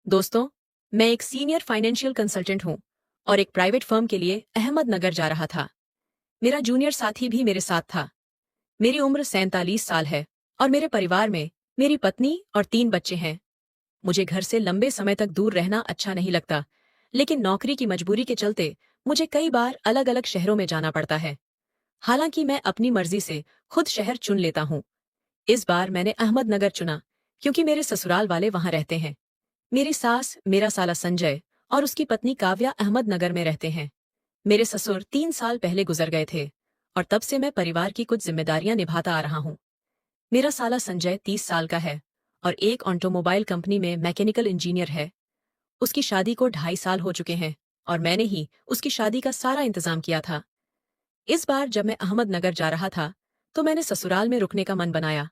दोस्तों, मैं एक सीनियर फाइनेंशियल कंसल्टेंट हूँ और एक प्राइवेट फर्म के लिए अहमदनगर जा रहा था। मेरा जूनियर साथी भी मेरे साथ था। मेरी उम्र 47 साल है और मेरे परिवार में मेरी पत्नी और 3 बच्चे हैं। मुझे घर से लंबे समय तक दूर रहना अच्छा नहीं लगता, लेकिन नौकरी की मजबूरी के चलते मुझे कई बार अलग अलग शहरों में जाना पड़ता है। हालांकि मैं अपनी मर्जी से खुद शहर चुन लेता हूँ। इस बार मैंने अहमदनगर चुना क्योंकि मेरे ससुराल वाले वहां रहते हैं। मेरी सास, मेरा साला संजय और उसकी पत्नी काव्या अहमदनगर में रहते हैं। मेरे ससुर 3 साल पहले गुजर गए थे और तब से मैं परिवार की कुछ जिम्मेदारियां निभाता आ रहा हूँ। मेरा साला संजय 30 साल का है और एक ऑटोमोबाइल कंपनी में मैकेनिकल इंजीनियर है। उसकी शादी को 2.5 साल हो चुके हैं और मैंने ही उसकी शादी का सारा इंतजाम किया था। इस बार जब मैं अहमदनगर जा रहा था तो मैंने ससुराल में रुकने का मन बनाया।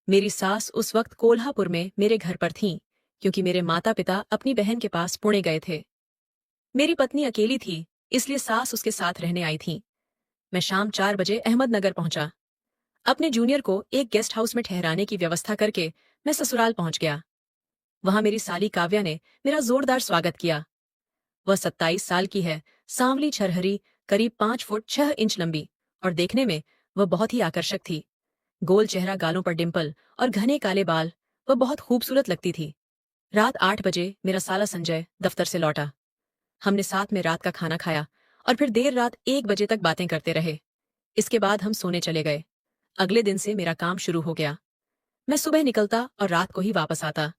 मेरी सास उस वक्त कोल्हापुर में मेरे घर पर थीं, क्योंकि मेरे माता पिता अपनी बहन के पास पुणे गए थे। मेरी पत्नी अकेली थी, इसलिए सास उसके साथ रहने आई थी। मैं शाम 4 बजे अहमदनगर पहुंचा। अपने जूनियर को एक गेस्ट हाउस में ठहराने की व्यवस्था करके मैं ससुराल पहुंच गया। वहां मेरी साली काव्या ने मेरा जोरदार स्वागत किया। वह 27 साल की है, सांवली छरहरी, करीब 5 फुट 6 इंच लंबी और देखने में वह बहुत ही आकर्षक थी। गोल चेहरा, गालों पर डिंपल और घने काले बाल, वह बहुत खूबसूरत लगती थी। रात 8 बजे मेरा साला संजय दफ्तर से लौटा। हमने साथ में रात का खाना खाया और फिर देर रात 1 बजे तक बातें करते रहे। इसके बाद हम सोने चले गए। अगले दिन से मेरा काम शुरू हो गया। मैं सुबह निकलता और रात को ही वापस आता।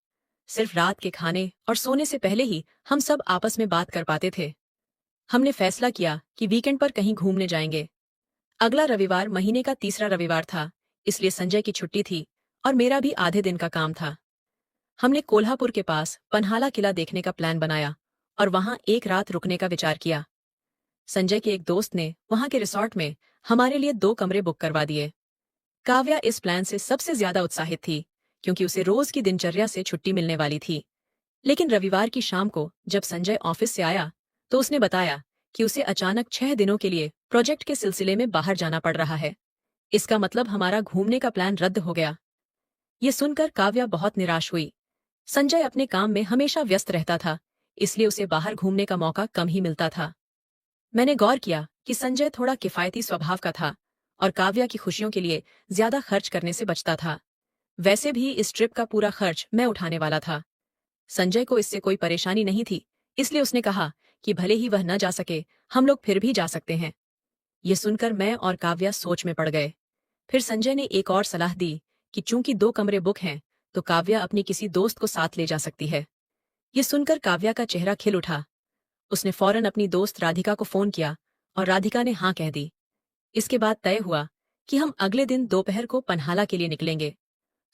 सिर्फ रात के खाने और सोने से पहले ही हम सब आपस में बात कर पाते थे। हमने फैसला किया कि वीकेंड पर कहीं घूमने जाएंगे। अगला रविवार महीने का तीसरा रविवार था, इसलिए संजय की छुट्टी थी और मेरा भी आधे दिन का काम था। हमने कोल्हापुर के पास पन्हाला किला देखने का प्लान बनाया और वहां एक रात रुकने का विचार किया। संजय के एक दोस्त ने वहां के रिसॉर्ट में हमारे लिए 2 कमरे बुक करवा दिए। काव्या इस प्लान से सबसे ज्यादा उत्साहित थी, क्योंकि उसे रोज की दिनचर्या से छुट्टी मिलने वाली थी। लेकिन रविवार की शाम को जब संजय ऑफिस से आया तो उसने बताया कि उसे अचानक 6 दिनों के लिए प्रोजेक्ट के सिलसिले में बाहर जाना पड़ रहा है। इसका मतलब हमारा घूमने का प्लान रद्द हो गया। ये सुनकर काव्या बहुत निराश हुई। संजय अपने काम में हमेशा व्यस्त रहता था, इसलिए उसे बाहर घूमने का मौका कम ही मिलता था। मैंने गौर किया कि संजय थोड़ा किफायती स्वभाव का था और काव्या की खुशियों के लिए ज्यादा खर्च करने से बचता था। वैसे भी इस ट्रिप का पूरा खर्च मैं उठाने वाला था। संजय को इससे कोई परेशानी नहीं थी, इसलिए उसने कहा कि भले ही वह न जा सके, हम लोग फिर भी जा सकते हैं। ये सुनकर मैं और काव्या सोच में पड़ गए। फिर संजय ने एक और सलाह दी कि चूंकि 2 कमरे बुक हैं, तो काव्या अपनी किसी दोस्त को साथ ले जा सकती है। ये सुनकर काव्या का चेहरा खिल उठा। उसने फौरन अपनी दोस्त राधिका को फोन किया और राधिका ने हाँ कह दी। इसके बाद तय हुआ कि हम अगले दिन दोपहर को पन्हाला के लिए निकलेंगे।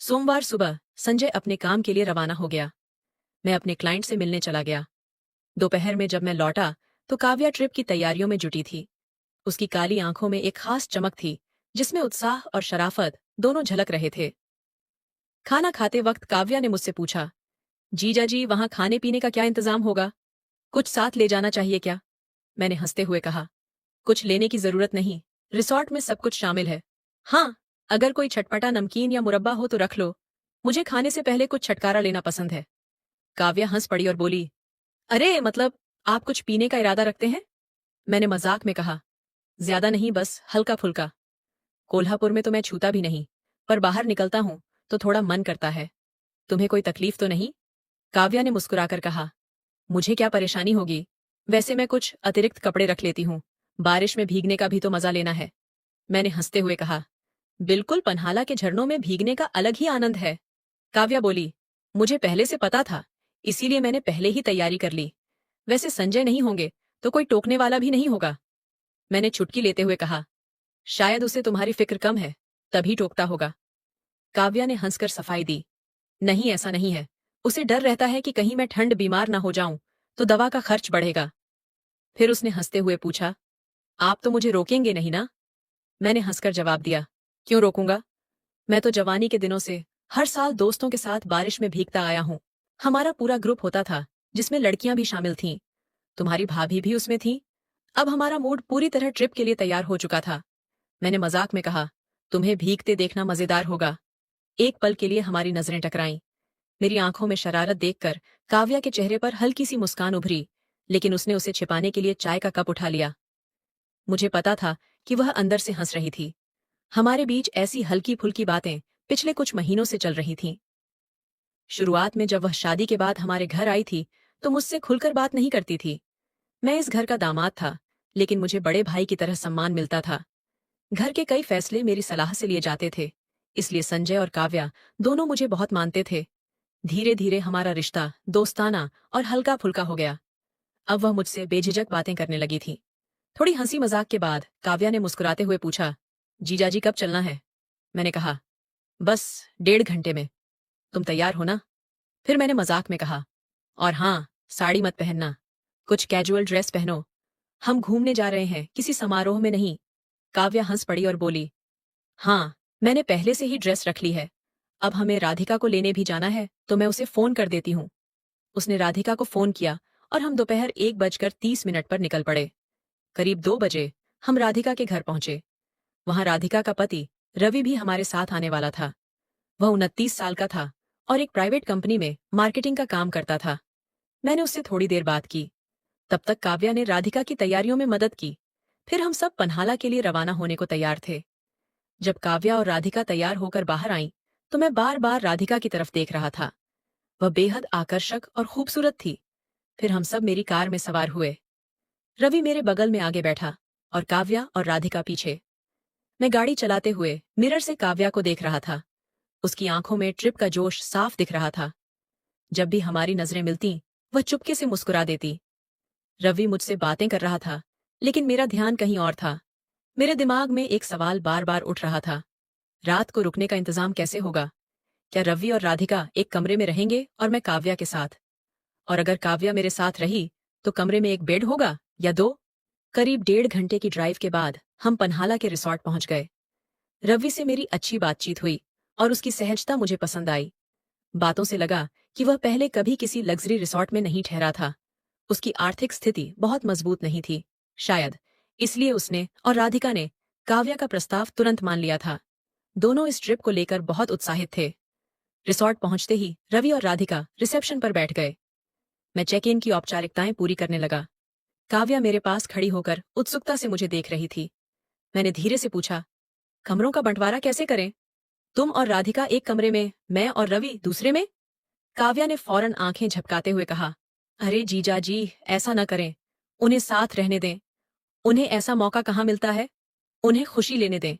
सोमवार सुबह संजय अपने काम के लिए रवाना हो गया। मैं अपने क्लाइंट से मिलने चला गया। दोपहर में जब मैं लौटा तो काव्या ट्रिप की तैयारियों में जुटी थी। उसकी काली आंखों में एक खास चमक थी, जिसमें उत्साह और शराफत दोनों झलक रहे थे। खाना खाते वक्त काव्या ने मुझसे पूछा, जीजा जी, वहां खाने पीने का क्या इंतजाम होगा? कुछ साथ ले जाना चाहिए क्या? मैंने हंसते हुए कहा, कुछ लेने की जरूरत नहीं, रिसॉर्ट में सब कुछ शामिल है। हाँ, अगर कोई चटपटा नमकीन या मुरब्बा हो तो रख लो। मुझे खाने से पहले कुछ छटकारा लेना पसंद है। काव्या हंस पड़ी और बोली, अरे मतलब, आप कुछ पीने का इरादा रखते हैं? मैंने मजाक में कहा, ज्यादा नहीं, बस हल्का फुल्का। कोल्हापुर में तो मैं छूता भी नहीं, पर बाहर निकलता हूं तो थोड़ा मन करता है। तुम्हें कोई तकलीफ तो नहीं? काव्या ने मुस्कुराकर कहा, मुझे क्या परेशानी होगी, वैसे मैं कुछ अतिरिक्त कपड़े रख लेती हूँ, बारिश में भीगने का भी तो मजा लेना है। मैंने हंसते हुए कहा, बिल्कुल, पन्हाला के झरनों में भीगने का अलग ही आनंद है। काव्या बोली, मुझे पहले से पता था, इसीलिए मैंने पहले ही तैयारी कर ली। वैसे संजय नहीं होंगे तो कोई टोकने वाला भी नहीं होगा। मैंने चुटकी लेते हुए कहा, शायद उसे तुम्हारी फिक्र कम है, तभी टोकता होगा। काव्या ने हंसकर सफाई दी, नहीं, ऐसा नहीं है। उसे डर रहता है कि कहीं मैं ठंड बीमार ना हो जाऊं तो दवा का खर्च बढ़ेगा। फिर उसने हंसते हुए पूछा, आप तो मुझे रोकेंगे नहीं ना? मैंने हंसकर जवाब दिया, क्यों रोकूंगा? मैं तो जवानी के दिनों से हर साल दोस्तों के साथ बारिश में भीगता आया हूं। हमारा पूरा ग्रुप होता था, जिसमें लड़कियां भी शामिल थीं। तुम्हारी भाभी भी उसमें थी। अब हमारा मूड पूरी तरह ट्रिप के लिए तैयार हो चुका था। मैंने मजाक में कहा, तुम्हें भीगते देखना मजेदार होगा। एक पल के लिए हमारी नजरें टकराईं। मेरी आंखों में शरारत देखकर काव्या के चेहरे पर हल्की सी मुस्कान उभरी, लेकिन उसने उसे छिपाने के लिए चाय का कप उठा लिया। मुझे पता था कि वह अंदर से हंस रही थी। हमारे बीच ऐसी हल्की फुल्की बातें पिछले कुछ महीनों से चल रही थीं। शुरुआत में जब वह शादी के बाद हमारे घर आई थी तो मुझसे खुलकर बात नहीं करती थी। मैं इस घर का दामाद था, लेकिन मुझे बड़े भाई की तरह सम्मान मिलता था। घर के कई फैसले मेरी सलाह से लिए जाते थे, इसलिए संजय और काव्या दोनों मुझे बहुत मानते थे। धीरे धीरे हमारा रिश्ता दोस्ताना और हल्का फुल्का हो गया। अब वह मुझसे बेझिझक बातें करने लगी थी। थोड़ी हंसी मजाक के बाद काव्या ने मुस्कुराते हुए पूछा, जीजाजी कब चलना है? मैंने कहा, बस 1.5 घंटे में। तुम तैयार हो ना? फिर मैंने मजाक में कहा, और हाँ, साड़ी मत पहनना, कुछ कैजुअल ड्रेस पहनो। हम घूमने जा रहे हैं, किसी समारोह में नहीं। काव्या हंस पड़ी और बोली, हाँ, मैंने पहले से ही ड्रेस रख ली है। अब हमें राधिका को लेने भी जाना है तो मैं उसे फोन कर देती हूँ। उसने राधिका को फोन किया और हम दोपहर 1:30 पर निकल पड़े। करीब 2 बजे हम राधिका के घर पहुंचे। वहां राधिका का पति रवि भी हमारे साथ आने वाला था। वह 29 साल का था और एक प्राइवेट कंपनी में मार्केटिंग का काम करता था। मैंने उससे थोड़ी देर बात की। तब तक काव्या ने राधिका की तैयारियों में मदद की। फिर हम सब पन्हाला के लिए रवाना होने को तैयार थे। जब काव्या और राधिका तैयार होकर बाहर आईं, तो मैं बार बार राधिका की तरफ देख रहा था। वह बेहद आकर्षक और खूबसूरत थी। फिर हम सब मेरी कार में सवार हुए। रवि मेरे बगल में आगे बैठा और काव्या और राधिका पीछे। मैं गाड़ी चलाते हुए मिरर से काव्या को देख रहा था। उसकी आंखों में ट्रिप का जोश साफ दिख रहा था। जब भी हमारी नजरें मिलती, वह चुपके से मुस्कुरा देती। रवि मुझसे बातें कर रहा था, लेकिन मेरा ध्यान कहीं और था। मेरे दिमाग में एक सवाल बार बार उठ रहा था, रात को रुकने का इंतजाम कैसे होगा? क्या रवि और राधिका एक कमरे में रहेंगे और मैं काव्या के साथ? और अगर काव्या मेरे साथ रही, तो कमरे में एक बेड होगा या 2? करीब 1.5 घंटे की ड्राइव के बाद हम पन्हाला के रिसॉर्ट पहुंच गए। रवि से मेरी अच्छी बातचीत हुई और उसकी सहजता मुझे पसंद आई। बातों से लगा कि वह पहले कभी किसी लग्जरी रिसॉर्ट में नहीं ठहरा था। उसकी आर्थिक स्थिति बहुत मजबूत नहीं थी। शायद इसलिए उसने और राधिका ने काव्या का प्रस्ताव तुरंत मान लिया था। दोनों इस ट्रिप को लेकर बहुत उत्साहित थे। रिसॉर्ट पहुंचते ही रवि और राधिका रिसेप्शन पर बैठ गए। मैं चेक इन की औपचारिकताएं पूरी करने लगा। काव्या मेरे पास खड़ी होकर उत्सुकता से मुझे देख रही थी। मैंने धीरे से पूछा, कमरों का बंटवारा कैसे करें? तुम और राधिका एक कमरे में, मैं और रवि दूसरे में? काव्या ने फौरन आंखें झपकाते हुए कहा, अरे जीजा जी, ऐसा न करें। उन्हें साथ रहने दें। उन्हें ऐसा मौका कहाँ मिलता है। उन्हें खुशी लेने दें।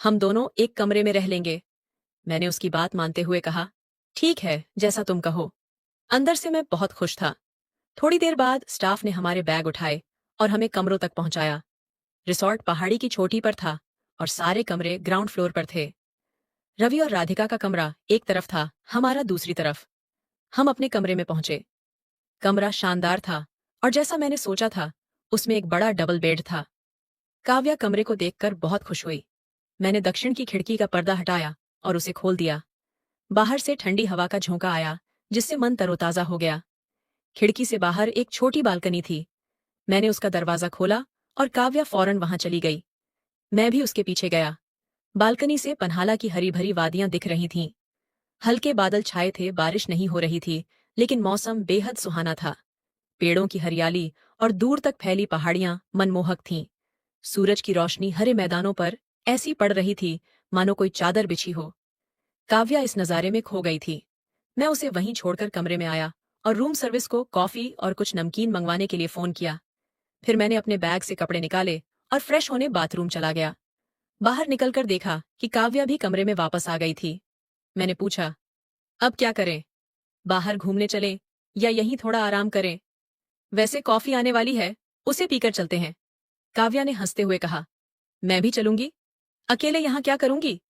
हम दोनों एक कमरे में रह लेंगे। मैंने उसकी बात मानते हुए कहा, ठीक है, जैसा तुम कहो। अंदर से मैं बहुत खुश था। थोड़ी देर बाद स्टाफ ने हमारे बैग उठाए और हमें कमरों तक पहुंचाया। रिसॉर्ट पहाड़ी की चोटी पर था और सारे कमरे ग्राउंड फ्लोर पर थे। रवि और राधिका का कमरा एक तरफ था, हमारा दूसरी तरफ। हम अपने कमरे में पहुंचे। कमरा शानदार था और जैसा मैंने सोचा था, उसमें एक बड़ा डबल बेड था। काव्या कमरे को देखकर बहुत खुश हुई। मैंने दक्षिण की खिड़की का पर्दा हटाया और उसे खोल दिया। बाहर से ठंडी हवा का झोंका आया, जिससे मन तरोताजा हो गया। खिड़की से बाहर एक छोटी बालकनी थी। मैंने उसका दरवाजा खोला और काव्या फौरन वहां चली गई। मैं भी उसके पीछे गया। बालकनी से पन्हाला की हरी भरी वादियां दिख रही थीं। हल्के बादल छाए थे, बारिश नहीं हो रही थी, लेकिन मौसम बेहद सुहाना था। पेड़ों की हरियाली और दूर तक फैली पहाड़ियां मनमोहक थीं। सूरज की रोशनी हरे मैदानों पर ऐसी पड़ रही थी मानो कोई चादर बिछी हो। काव्या इस नज़ारे में खो गई थी। मैं उसे वहीं छोड़कर कमरे में आया और रूम सर्विस को कॉफी और कुछ नमकीन मंगवाने के लिए फोन किया। फिर मैंने अपने बैग से कपड़े निकाले और फ्रेश होने बाथरूम चला गया। बाहर निकलकर देखा कि काव्या भी कमरे में वापस आ गई थी। मैंने पूछा, अब क्या करें? बाहर घूमने चलें या यहीं थोड़ा आराम करें? वैसे कॉफी आने वाली है, उसे पीकर चलते हैं। काव्या ने हंसते हुए कहा, मैं भी चलूंगी। अकेले यहाँ क्या करूंगी?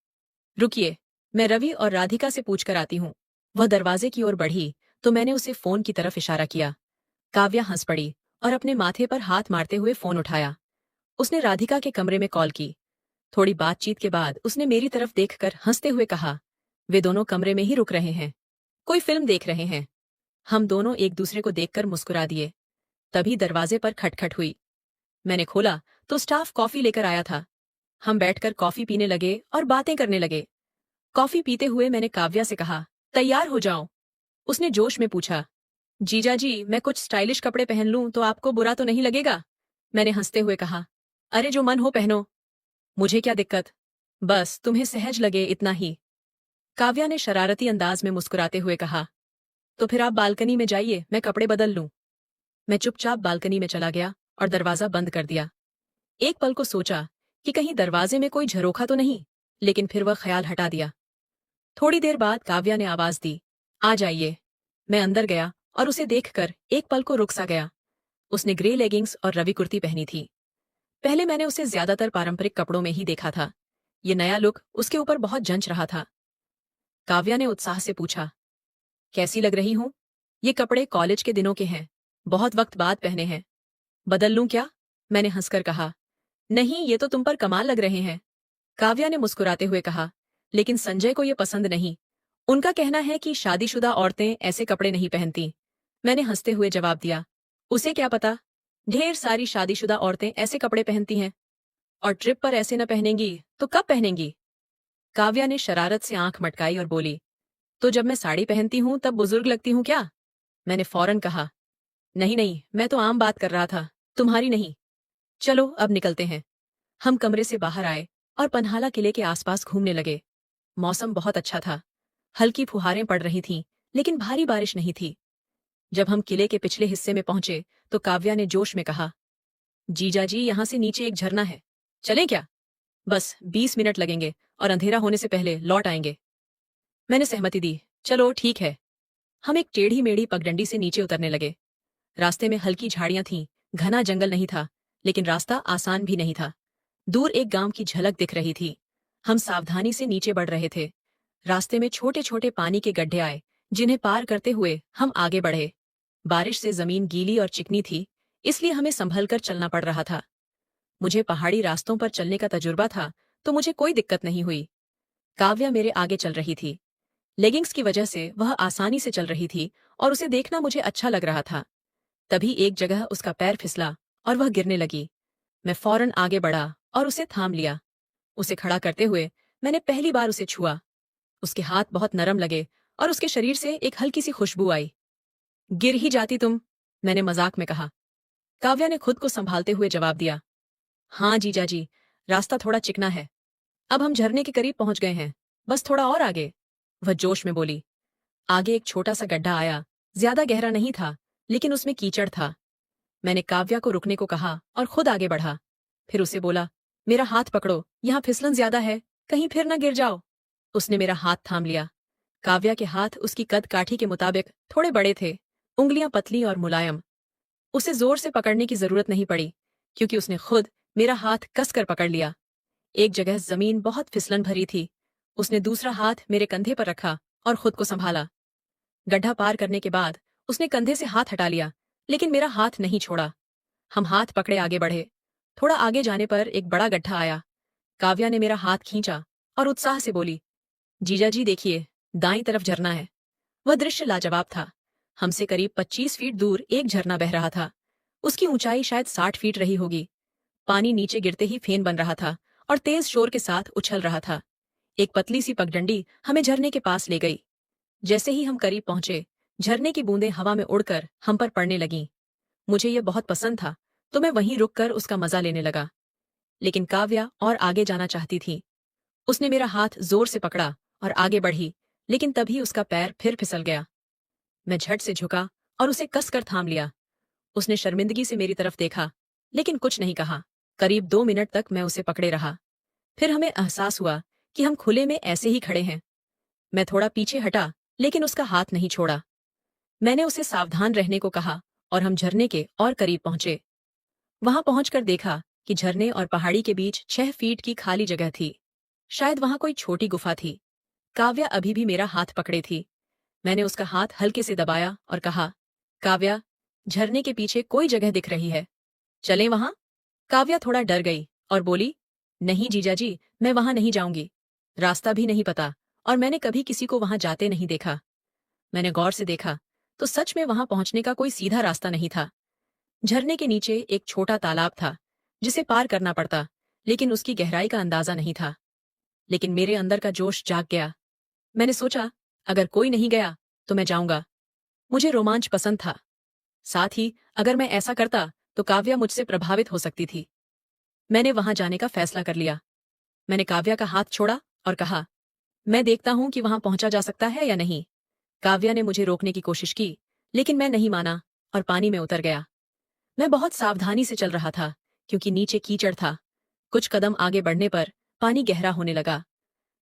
रुकिए, मैं रवि और राधिका से पूछकर आती हूँ। वह दरवाजे की ओर बढ़ी तो मैंने उसे फोन की तरफ इशारा किया। काव्या हंस पड़ी और अपने माथे पर हाथ मारते हुए फोन उठाया। उसने राधिका के कमरे में कॉल की। थोड़ी बातचीत के बाद उसने मेरी तरफ देखकर हंसते हुए कहा, वे दोनों कमरे में ही रुक रहे हैं, कोई फिल्म देख रहे हैं। हम दोनों एक दूसरे को देखकर मुस्कुरा दिए। तभी दरवाजे पर खटखट हुई। मैंने खोला तो स्टाफ कॉफी लेकर आया था। हम बैठकर कॉफी पीने लगे और बातें करने लगे। कॉफी पीते हुए मैंने काव्या से कहा, तैयार हो जाओ। उसने जोश में पूछा, जीजा जी, मैं कुछ स्टाइलिश कपड़े पहन लूं तो आपको बुरा तो नहीं लगेगा? मैंने हंसते हुए कहा, अरे जो मन हो पहनो, मुझे क्या दिक्कत, बस तुम्हें सहज लगे इतना ही। काव्या ने शरारती अंदाज में मुस्कुराते हुए कहा, तो फिर आप बालकनी में जाइए, मैं कपड़े बदल लूं। मैं चुपचाप बालकनी में चला गया और दरवाजा बंद कर दिया। एक पल को सोचा कि कहीं दरवाजे में कोई झरोखा तो नहीं, लेकिन फिर वह ख्याल हटा दिया। थोड़ी देर बाद काव्या ने आवाज दी, आ जाइए। मैं अंदर गया और उसे देखकर एक पल को रुक सा गया। उसने ग्रे लेगिंग्स और रवि कुर्ती पहनी थी। पहले मैंने उसे ज्यादातर पारंपरिक कपड़ों में ही देखा था। ये नया लुक उसके ऊपर बहुत जंच रहा था। काव्या ने उत्साह से पूछा, कैसी लग रही हूं? ये कपड़े कॉलेज के दिनों के हैं, बहुत वक्त बाद पहने हैं। बदल लूं क्या? मैंने हंसकर कहा, नहीं, ये तो तुम पर कमाल लग रहे हैं। काव्या ने मुस्कुराते हुए कहा, लेकिन संजय को ये पसंद नहीं। उनका कहना है कि शादीशुदा औरतें ऐसे कपड़े नहीं पहनती। मैंने हंसते हुए जवाब दिया, उसे क्या पता, ढेर सारी शादीशुदा औरतें ऐसे कपड़े पहनती हैं। और ट्रिप पर ऐसे न पहनेंगी तो कब पहनेंगी? काव्या ने शरारत से आंख मटकाई और बोली, तो जब मैं साड़ी पहनती हूं तब बुजुर्ग लगती हूं क्या? मैंने फौरन कहा, नहीं नहीं, मैं तो आम बात कर रहा था, तुम्हारी नहीं। चलो अब निकलते हैं। हम कमरे से बाहर आए और पन्हाला किले के आसपास घूमने लगे। मौसम बहुत अच्छा था। हल्की फुहारें पड़ रही थीं, लेकिन भारी बारिश नहीं थी। जब हम किले के पिछले हिस्से में पहुंचे तो काव्या ने जोश में कहा, जीजा जी, यहां से नीचे एक झरना है, चलें क्या? बस 20 मिनट लगेंगे और अंधेरा होने से पहले लौट आएंगे। मैंने सहमति दी, चलो ठीक है। हम एक टेढ़ी मेढ़ी पगडंडी से नीचे उतरने लगे। रास्ते में हल्की झाड़ियां थीं, घना जंगल नहीं था, लेकिन रास्ता आसान भी नहीं था। दूर एक गांव की झलक दिख रही थी। हम सावधानी से नीचे बढ़ रहे थे। रास्ते में छोटे छोटे पानी के गड्ढे आए, जिन्हें पार करते हुए हम आगे बढ़े। बारिश से जमीन गीली और चिकनी थी, इसलिए हमें संभल कर चलना पड़ रहा था। मुझे पहाड़ी रास्तों पर चलने का तजुर्बा था, तो मुझे कोई दिक्कत नहीं हुई। काव्या मेरे आगे चल रही थी। लेगिंग्स की वजह से वह आसानी से चल रही थी और उसे देखना मुझे अच्छा लग रहा था। तभी एक जगह उसका पैर फिसला और वह गिरने लगी। मैं फौरन आगे बढ़ा और उसे थाम लिया। उसे खड़ा करते हुए मैंने पहली बार उसे छुआ। उसके हाथ बहुत नरम लगे और उसके शरीर से एक हल्की सी खुशबू आई। गिर ही जाती तुम, मैंने मजाक में कहा। काव्या ने खुद को संभालते हुए जवाब दिया, हाँ जीजा जी, रास्ता थोड़ा चिकना है। अब हम झरने के करीब पहुंच गए हैं, बस थोड़ा और आगे। वह जोश में बोली। आगे एक छोटा सा गड्ढा आया, ज्यादा गहरा नहीं था, लेकिन उसमें कीचड़ था। मैंने काव्या को रुकने को कहा और खुद आगे बढ़ा। फिर उसे बोला, मेरा हाथ पकड़ो, यहाँ फिसलन ज्यादा है, कहीं फिर न गिर जाओ। उसने मेरा हाथ थाम लिया। काव्या के हाथ उसकी कद काठी के मुताबिक थोड़े बड़े थे, उंगलियां पतली और मुलायम। उसे जोर से पकड़ने की जरूरत नहीं पड़ी, क्योंकि उसने खुद मेरा हाथ कसकर पकड़ लिया। एक जगह जमीन बहुत फिसलन भरी थी। उसने दूसरा हाथ मेरे कंधे पर रखा और खुद को संभाला। गड्ढा पार करने के बाद उसने कंधे से हाथ हटा लिया, लेकिन मेरा हाथ नहीं छोड़ा। हम हाथ पकड़े आगे बढ़े। थोड़ा आगे जाने पर एक बड़ा गड्ढा आया। काव्या ने मेरा हाथ खींचा और उत्साह से बोली, जीजा जी देखिए, दाईं तरफ झरना है। वह दृश्य लाजवाब था। हमसे करीब 25 फीट दूर एक झरना बह रहा था। उसकी ऊंचाई शायद 60 फीट रही होगी। पानी नीचे गिरते ही फेन बन रहा था और तेज शोर के साथ उछल रहा था। एक पतली सी पगडंडी हमें झरने के पास ले गई। जैसे ही हम करीब पहुंचे, झरने की बूंदें हवा में उड़कर हम पर पड़ने लगीं। मुझे यह बहुत पसंद था, तो मैं वहीं रुककर उसका मजा लेने लगा। लेकिन काव्या और आगे जाना चाहती थी। उसने मेरा हाथ जोर से पकड़ा और आगे बढ़ी, लेकिन तभी उसका पैर फिर फिसल गया। मैं झट से झुका और उसे कसकर थाम लिया। उसने शर्मिंदगी से मेरी तरफ देखा, लेकिन कुछ नहीं कहा। करीब 2 मिनट तक मैं उसे पकड़े रहा। फिर हमें एहसास हुआ कि हम खुले में ऐसे ही खड़े हैं। मैं थोड़ा पीछे हटा, लेकिन उसका हाथ नहीं छोड़ा। मैंने उसे सावधान रहने को कहा और हम झरने के और करीब पहुंचे। वहां पहुंचकर देखा कि झरने और पहाड़ी के बीच 6 फीट की खाली जगह थी। शायद वहां कोई छोटी गुफा थी। काव्या अभी भी मेरा हाथ पकड़े थी। मैंने उसका हाथ हल्के से दबाया और कहा, काव्या, झरने के पीछे कोई जगह दिख रही है, चलें वहां? काव्या थोड़ा डर गई और बोली, नहीं जीजा जी, मैं वहां नहीं जाऊंगी। रास्ता भी नहीं पता और मैंने कभी किसी को वहां जाते नहीं देखा। मैंने गौर से देखा तो सच में वहां पहुंचने का कोई सीधा रास्ता नहीं था। झरने के नीचे एक छोटा तालाब था, जिसे पार करना पड़ता, लेकिन उसकी गहराई का अंदाजा नहीं था। लेकिन मेरे अंदर का जोश जाग गया। मैंने सोचा, अगर कोई नहीं गया तो मैं जाऊंगा। मुझे रोमांच पसंद था। साथ ही अगर मैं ऐसा करता तो काव्या मुझसे प्रभावित हो सकती थी। मैंने वहां जाने का फैसला कर लिया। मैंने काव्या का हाथ छोड़ा और कहा, मैं देखता हूं कि वहां पहुंचा जा सकता है या नहीं। काव्या ने मुझे रोकने की कोशिश की, लेकिन मैं नहीं माना और पानी में उतर गया। मैं बहुत सावधानी से चल रहा था, क्योंकि नीचे कीचड़ था। कुछ कदम आगे बढ़ने पर पानी गहरा होने लगा।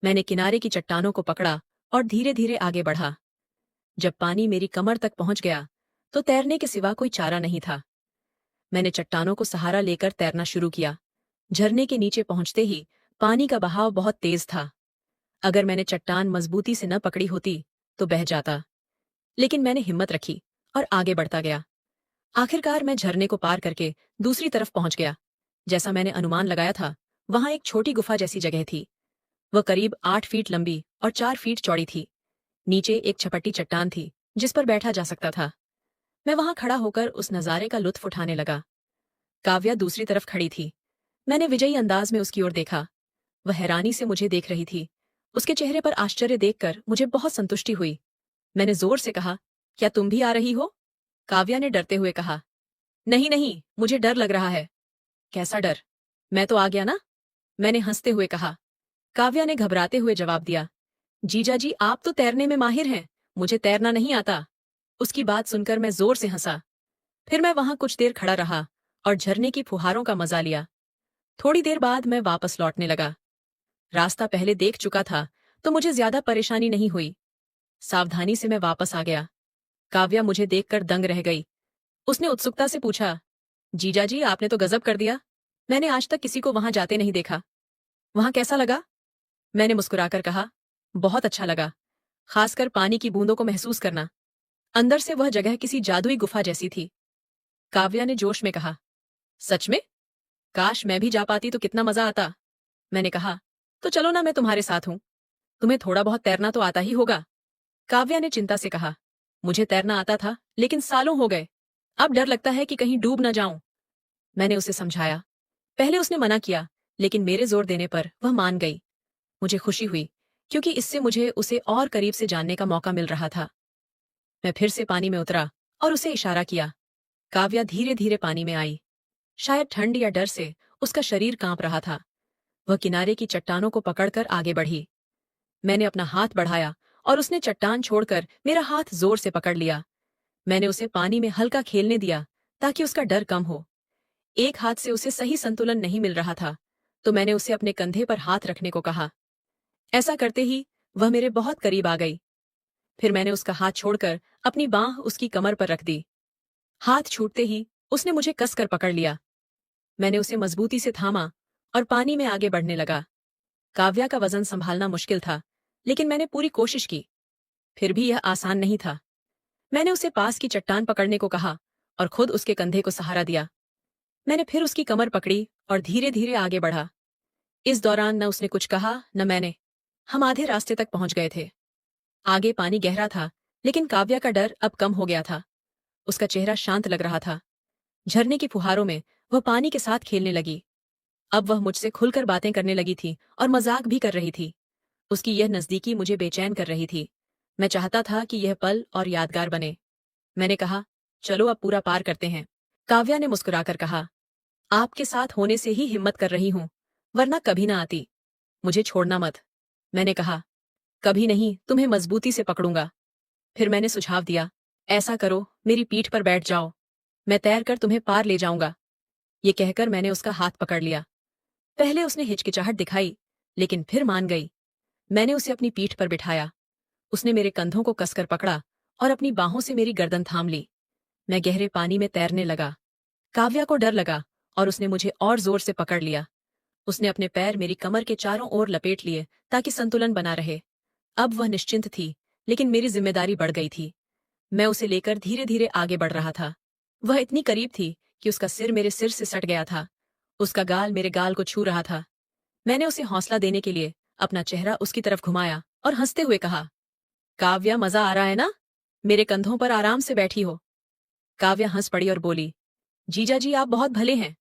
मैंने किनारे की चट्टानों को पकड़ा और धीरे धीरे आगे बढ़ा। जब पानी मेरी कमर तक पहुंच गया तो तैरने के सिवा कोई चारा नहीं था। मैंने चट्टानों को सहारा लेकर तैरना शुरू किया। झरने के नीचे पहुंचते ही पानी का बहाव बहुत तेज था। अगर मैंने चट्टान मजबूती से न पकड़ी होती तो बह जाता, लेकिन मैंने हिम्मत रखी और आगे बढ़ता गया। आखिरकार मैं झरने को पार करके दूसरी तरफ पहुंच गया। जैसा मैंने अनुमान लगाया था, वहां एक छोटी गुफा जैसी जगह थी। वह करीब 8 फीट लंबी और 4 फीट चौड़ी थी। नीचे एक छपट्टी चट्टान थी जिस पर बैठा जा सकता था। मैं वहां खड़ा होकर उस नजारे का लुत्फ उठाने लगा। काव्या दूसरी तरफ खड़ी थी। मैंने विजयी अंदाज में उसकी ओर देखा। वह हैरानी से मुझे देख रही थी। उसके चेहरे पर आश्चर्य देखकर मुझे बहुत संतुष्टि हुई। मैंने जोर से कहा, क्या तुम भी आ रही हो? काव्या ने डरते हुए कहा, नहीं नहीं, मुझे डर लग रहा है। कैसा डर? मैं तो आ गया ना, मैंने हंसते हुए कहा। काव्या ने घबराते हुए जवाब दिया, जीजा जी आप तो तैरने में माहिर हैं, मुझे तैरना नहीं आता। उसकी बात सुनकर मैं जोर से हंसा। फिर मैं वहां कुछ देर खड़ा रहा और झरने की फुहारों का मजा लिया। थोड़ी देर बाद मैं वापस लौटने लगा। रास्ता पहले देख चुका था तो मुझे ज्यादा परेशानी नहीं हुई। सावधानी से मैं वापस आ गया। काव्या मुझे देखकर दंग रह गई। उसने उत्सुकता से पूछा, जीजा जी आपने तो गजब कर दिया। मैंने आज तक किसी को वहां जाते नहीं देखा। वहां कैसा लगा? मैंने मुस्कुराकर कहा, बहुत अच्छा लगा, खासकर पानी की बूंदों को महसूस करना। अंदर से वह जगह किसी जादुई गुफा जैसी थी। काव्या ने जोश में कहा, सच में? काश मैं भी जा पाती तो कितना मजा आता। मैंने कहा, तो चलो ना, मैं तुम्हारे साथ हूं। तुम्हें थोड़ा बहुत तैरना तो आता ही होगा। काव्या ने चिंता से कहा, मुझे तैरना आता था लेकिन सालों हो गए। अब डर लगता है कि कहीं डूब न जाऊं। मैंने उसे समझाया। पहले उसने मना किया, लेकिन मेरे जोर देने पर वह मान गई। मुझे खुशी हुई, क्योंकि इससे मुझे उसे और करीब से जानने का मौका मिल रहा था। मैं फिर से पानी में उतरा और उसे इशारा किया। काव्या धीरे धीरे पानी में आई। शायद ठंड या डर से उसका शरीर कांप रहा था। वह किनारे की चट्टानों को पकड़कर आगे बढ़ी। मैंने अपना हाथ बढ़ाया और उसने चट्टान छोड़कर मेरा हाथ जोर से पकड़ लिया। मैंने उसे पानी में हल्का खेलने दिया ताकि उसका डर कम हो। एक हाथ से उसे सही संतुलन नहीं मिल रहा था, तो मैंने उसे अपने कंधे पर हाथ रखने को कहा। ऐसा करते ही वह मेरे बहुत करीब आ गई। फिर मैंने उसका हाथ छोड़कर अपनी बांह उसकी कमर पर रख दी। हाथ छूटते ही उसने मुझे कसकर पकड़ लिया। मैंने उसे मजबूती से थामा और पानी में आगे बढ़ने लगा। काव्या का वजन संभालना मुश्किल था, लेकिन मैंने पूरी कोशिश की। फिर भी यह आसान नहीं था। मैंने उसे पास की चट्टान पकड़ने को कहा और खुद उसके कंधे को सहारा दिया। मैंने फिर उसकी कमर पकड़ी और धीरे धीरे आगे बढ़ा। इस दौरान न उसने कुछ कहा न मैंने। हम आधे रास्ते तक पहुंच गए थे। आगे पानी गहरा था, लेकिन काव्या का डर अब कम हो गया था। उसका चेहरा शांत लग रहा था। झरने की फुहारों में वह पानी के साथ खेलने लगी। अब वह मुझसे खुलकर बातें करने लगी थी और मजाक भी कर रही थी। उसकी यह नजदीकी मुझे बेचैन कर रही थी। मैं चाहता था कि यह पल और यादगार बने। मैंने कहा, चलो अब पूरा पार करते हैं। काव्या ने मुस्कुराकर कहा, आपके साथ होने से ही हिम्मत कर रही हूं, वरना कभी ना आती। मुझे छोड़ना मत। मैंने कहा, कभी नहीं, तुम्हें मजबूती से पकड़ूंगा। फिर मैंने सुझाव दिया, ऐसा करो, मेरी पीठ पर बैठ जाओ, मैं तैर कर तुम्हें पार ले जाऊंगा। ये कहकर मैंने उसका हाथ पकड़ लिया। पहले उसने हिचकिचाहट दिखाई, लेकिन फिर मान गई। मैंने उसे अपनी पीठ पर बिठाया। उसने मेरे कंधों को कसकर पकड़ा और अपनी बाहों से मेरी गर्दन थाम ली। मैं गहरे पानी में तैरने लगा। काव्या को डर लगा और उसने मुझे और जोर से पकड़ लिया। उसने अपने पैर मेरी कमर के चारों ओर लपेट लिए ताकि संतुलन बना रहे। अब वह निश्चिंत थी, लेकिन मेरी जिम्मेदारी बढ़ गई थी। मैं उसे लेकर धीरे धीरे आगे बढ़ रहा था। वह इतनी करीब थी कि उसका सिर मेरे सिर से सट गया था। उसका गाल मेरे गाल को छू रहा था। मैंने उसे हौसला देने के लिए अपना चेहरा उसकी तरफ घुमाया और हंसते हुए कहा, काव्या मजा आ रहा है ना? मेरे कंधों पर आराम से बैठी हो। काव्या हंस पड़ी और बोली, जीजा जी आप बहुत भले हैं।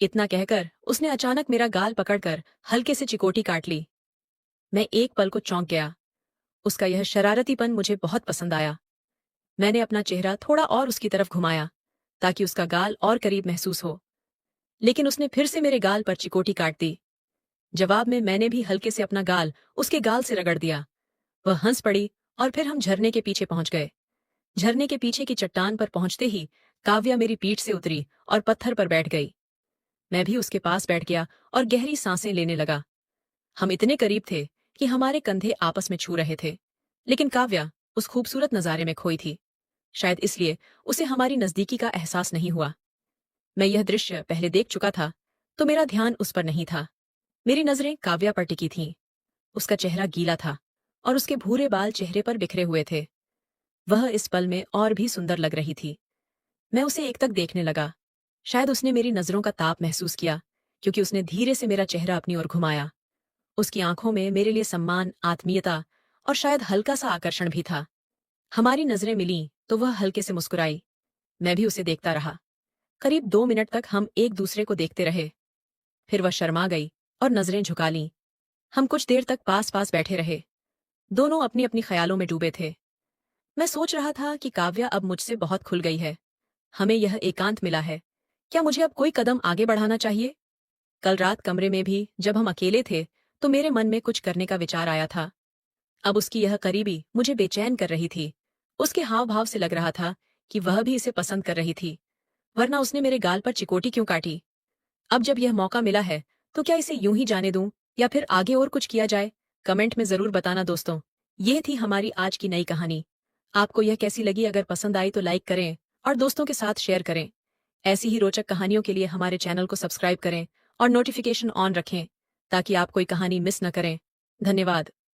इतना कहकर उसने अचानक मेरा गाल पकड़कर हल्के से चिकोटी काट ली। मैं एक पल को चौंक गया। उसका यह शरारतीपन मुझे बहुत पसंद आया। मैंने अपना चेहरा थोड़ा और उसकी तरफ घुमाया ताकि उसका गाल और करीब महसूस हो, लेकिन उसने फिर से मेरे गाल पर चिकोटी काट दी। जवाब में मैंने भी हल्के से अपना गाल उसके गाल से रगड़ दिया। वह हंस पड़ी और फिर हम झरने के पीछे पहुंच गए। झरने के पीछे की चट्टान पर पहुंचते ही काव्या मेरी पीठ से उतरी और पत्थर पर बैठ गई। मैं भी उसके पास बैठ गया और गहरी सांसें लेने लगा। हम इतने करीब थे कि हमारे कंधे आपस में छू रहे थे, लेकिन काव्या उस खूबसूरत नजारे में खोई थी। शायद इसलिए उसे हमारी नजदीकी का एहसास नहीं हुआ। मैं यह दृश्य पहले देख चुका था, तो मेरा ध्यान उस पर नहीं था। मेरी नजरें काव्या पर टिकी थीं। उसका चेहरा गीला था और उसके भूरे बाल चेहरे पर बिखरे हुए थे। वह इस पल में और भी सुंदर लग रही थी। मैं उसे एकटक देखने लगा। शायद उसने मेरी नजरों का ताप महसूस किया, क्योंकि उसने धीरे से मेरा चेहरा अपनी ओर घुमाया। उसकी आंखों में मेरे लिए सम्मान, आत्मीयता और शायद हल्का सा आकर्षण भी था। हमारी नजरें मिलीं तो वह हल्के से मुस्कुराई। मैं भी उसे देखता रहा। करीब 2 मिनट तक हम एक दूसरे को देखते रहे। फिर वह शर्मा गई और नजरें झुका लीं। हम कुछ देर तक पास पास बैठे रहे। दोनों अपनी अपनी ख्यालों में डूबे थे। मैं सोच रहा था कि काव्या अब मुझसे बहुत खुल गई है। हमें यह एकांत मिला है। क्या मुझे अब कोई कदम आगे बढ़ाना चाहिए? कल रात कमरे में भी जब हम अकेले थे, तो मेरे मन में कुछ करने का विचार आया था। अब उसकी यह करीबी मुझे बेचैन कर रही थी। उसके हाव भाव से लग रहा था कि वह भी इसे पसंद कर रही थी, वरना उसने मेरे गाल पर चिकोटी क्यों काटी? अब जब यह मौका मिला है, तो क्या इसे यूं ही जाने दूं या फिर आगे और कुछ किया जाए? कमेंट में जरूर बताना दोस्तों। यह थी हमारी आज की नई कहानी। आपको यह कैसी लगी? अगर पसंद आई तो लाइक करें और दोस्तों के साथ शेयर करें। ऐसी ही रोचक कहानियों के लिए हमारे चैनल को सब्सक्राइब करें और नोटिफिकेशन ऑन रखें, ताकि आप कोई कहानी मिस न करें। धन्यवाद।